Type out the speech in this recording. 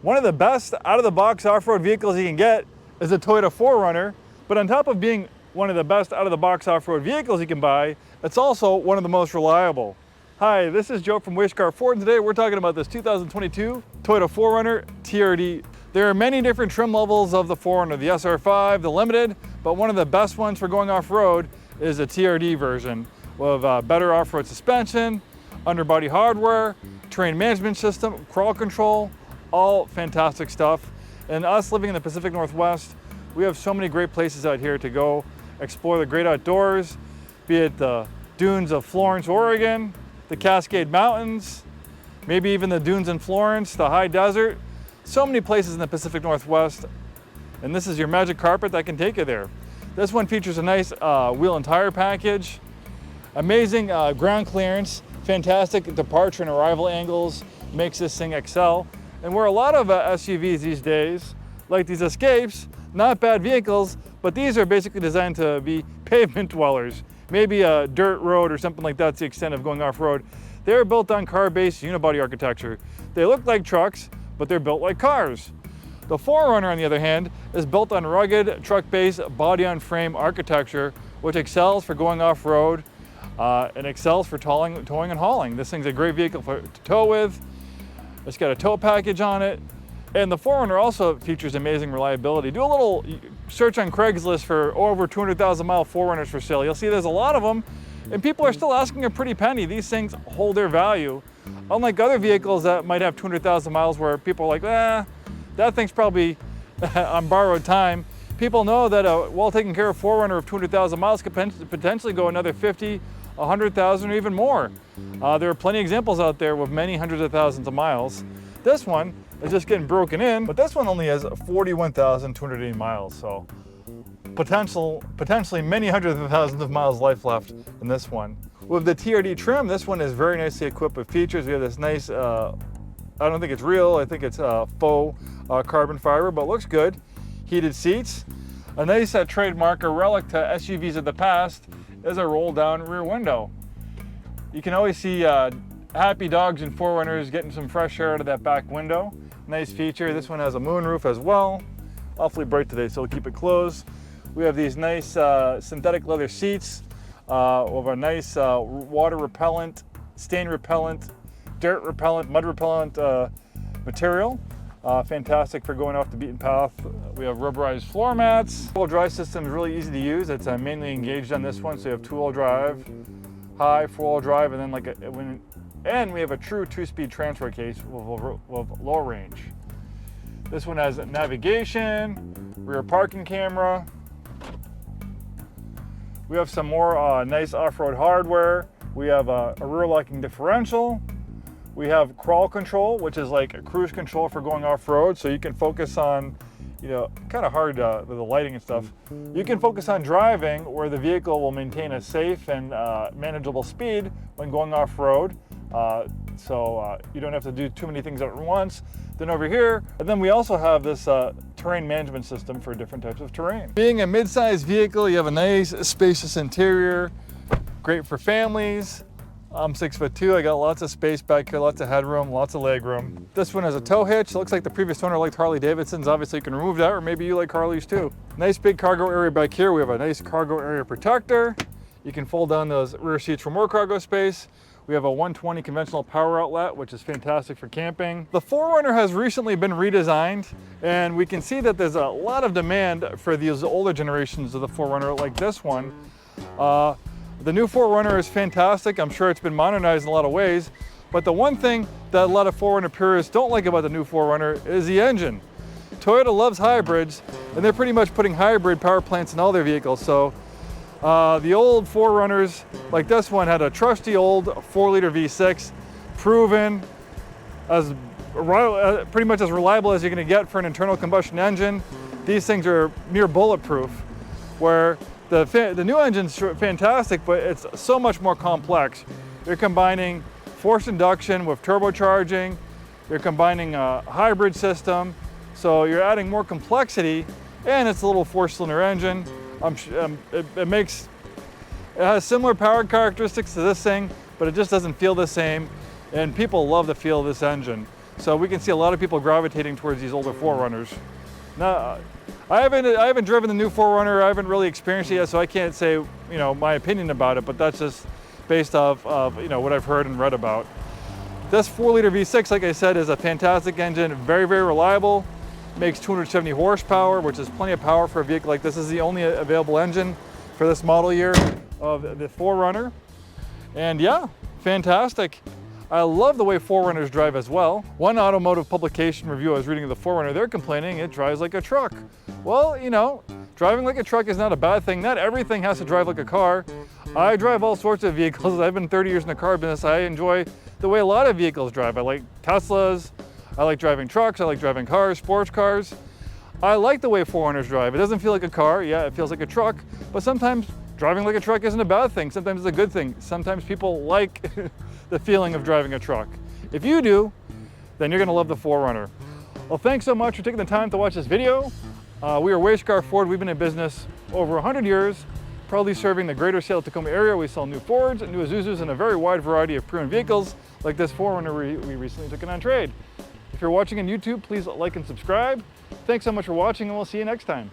One of the best out-of-the-box off-road vehicles you can get is a Toyota 4Runner, but on top of being one of the best out-of-the-box off-road vehicles you can buy, it's also one of the most reliable. Hi, this is Joe from Scarff Ford, and today we're talking about this 2022 Toyota 4Runner TRD. There are many different trim levels of the 4Runner, the SR5, the Limited, but one of the best ones for going off-road is the TRD version with better off-road suspension, underbody hardware, terrain management system, crawl control, all fantastic stuff. And us living in the Pacific Northwest, we have so many great places out here to go explore the great outdoors, be it the dunes of Florence, Oregon, the Cascade Mountains, maybe even the dunes in Florence, the high desert. So many places in the Pacific Northwest, and this is your magic carpet that can take you there. This one features a nice wheel and tire package, amazing ground clearance, fantastic departure and arrival angles, makes this thing excel. And where a lot of SUVs these days, like these Escapes, not bad vehicles, but these are basically designed to be pavement dwellers. Maybe a dirt road or something like that's the extent of going off-road. They're built on car-based unibody architecture. They look like trucks, but they're built like cars. The 4Runner, on the other hand, is built on rugged, truck-based, body-on-frame architecture, which excels for going off-road and excels for towing and hauling. This thing's a great vehicle to tow with. It's got a tow package on it. And the 4Runner also features amazing reliability. Do a little search on Craigslist for over 200,000 mile 4Runners for sale. You'll see there's a lot of them, and people are still asking a pretty penny. These things hold their value. Unlike other vehicles that might have 200,000 miles where people are like, that thing's probably on borrowed time. People know that a well-taken care of 4Runner of 200,000 miles could potentially go another 50, 100,000 or even more. There are plenty of examples out there with many hundreds of thousands of miles. This one is just getting broken in, but this one only has 41,280 miles, so potentially many hundreds of thousands of miles life left in this one. With the TRD trim, this one is very nicely equipped with features. We have this nice, I don't think it's real, I think it's faux carbon fiber, but looks good. Heated seats. A nice trademark, a relic to SUVs of the past, is a roll down rear window. You can always see happy dogs and 4Runners getting some fresh air out of that back window. Nice feature. This one has a moonroof as well. Awfully bright today, so we'll keep it closed. We have these nice synthetic leather seats with a nice water repellent, stain repellent, dirt repellent, mud repellent material. Fantastic for going off the beaten path. We have rubberized floor mats. Four-wheel drive system is really easy to use. It's mainly engaged on this one, so you have two-wheel drive, high, four-wheel drive, and then and we have a true two-speed transfer case with low range. This one has navigation, rear parking camera. We have some more nice off-road hardware. We have a rear locking differential. We have crawl control, which is like a cruise control for going off-road, so you can focus on, kind of hard with the lighting and stuff. You can focus on driving where the vehicle will maintain a safe and manageable speed when going off-road. So you don't have to do too many things at once. Then over here, and then we also have this terrain management system for different types of terrain. Being a mid-sized vehicle, you have a nice spacious interior, great for families. I'm 6'2", I got lots of space back here, lots of headroom, lots of leg room. This one has a tow hitch. It looks like the previous owner liked Harley Davidsons. Obviously you can remove that, or maybe you like Harleys too. Nice big cargo area back here. We have a nice cargo area protector. You can fold down those rear seats for more cargo space. We have a 120 conventional power outlet, which is fantastic for camping. The 4Runner has recently been redesigned, and we can see that there's a lot of demand for these older generations of the 4Runner like this one. The new 4Runner is fantastic. I'm sure it's been modernized in a lot of ways, but the one thing that a lot of 4Runner purists don't like about the new 4Runner is the engine. Toyota loves hybrids, and they're pretty much putting hybrid power plants in all their vehicles. So the old 4Runners, like this one, had a trusty old 4-liter V6, proven as pretty much as reliable as you're going to get for an internal combustion engine. These things are near bulletproof, where the new engine's fantastic, but it's so much more complex. You're combining forced induction with turbocharging. You're combining a hybrid system, so you're adding more complexity, and it's a little 4-cylinder engine. It has similar power characteristics to this thing, but it just doesn't feel the same, and people love the feel of this engine. So we can see a lot of people gravitating towards these older 4Runners. Now, I haven't driven the new 4Runner. I haven't really experienced it yet, so I can't say, you know, my opinion about it, but that's just based off of, you know, what I've heard and read about. This 4-liter V6, like I said, is a fantastic engine, very, very reliable. Makes 270 horsepower, which is plenty of power for a vehicle like this. This is the only available engine for this model year of the 4Runner. And yeah, fantastic. I love the way 4Runners drive as well. One automotive publication review I was reading of the 4Runner, they're complaining it drives like a truck. Well, you know, driving like a truck is not a bad thing. Not everything has to drive like a car. I drive all sorts of vehicles. I've been 30 years in the car business. I enjoy the way a lot of vehicles drive. I like Teslas. I like driving trucks. I like driving cars, sports cars. I like the way 4Runners drive. It doesn't feel like a car. Yeah, it feels like a truck. But sometimes driving like a truck isn't a bad thing. Sometimes it's a good thing. Sometimes people like the feeling of driving a truck. If you do, then you're gonna love the 4Runner. Well, thanks so much for taking the time to watch this video. We are Scarff Ford. We've been in business over 100 years, proudly serving the greater Seattle Tacoma area. We sell new Fords, new Isuzus, and a very wide variety of pre-owned vehicles like this 4Runner we recently took in on trade. If you're watching on YouTube, please like and subscribe. Thanks so much for watching, and we'll see you next time.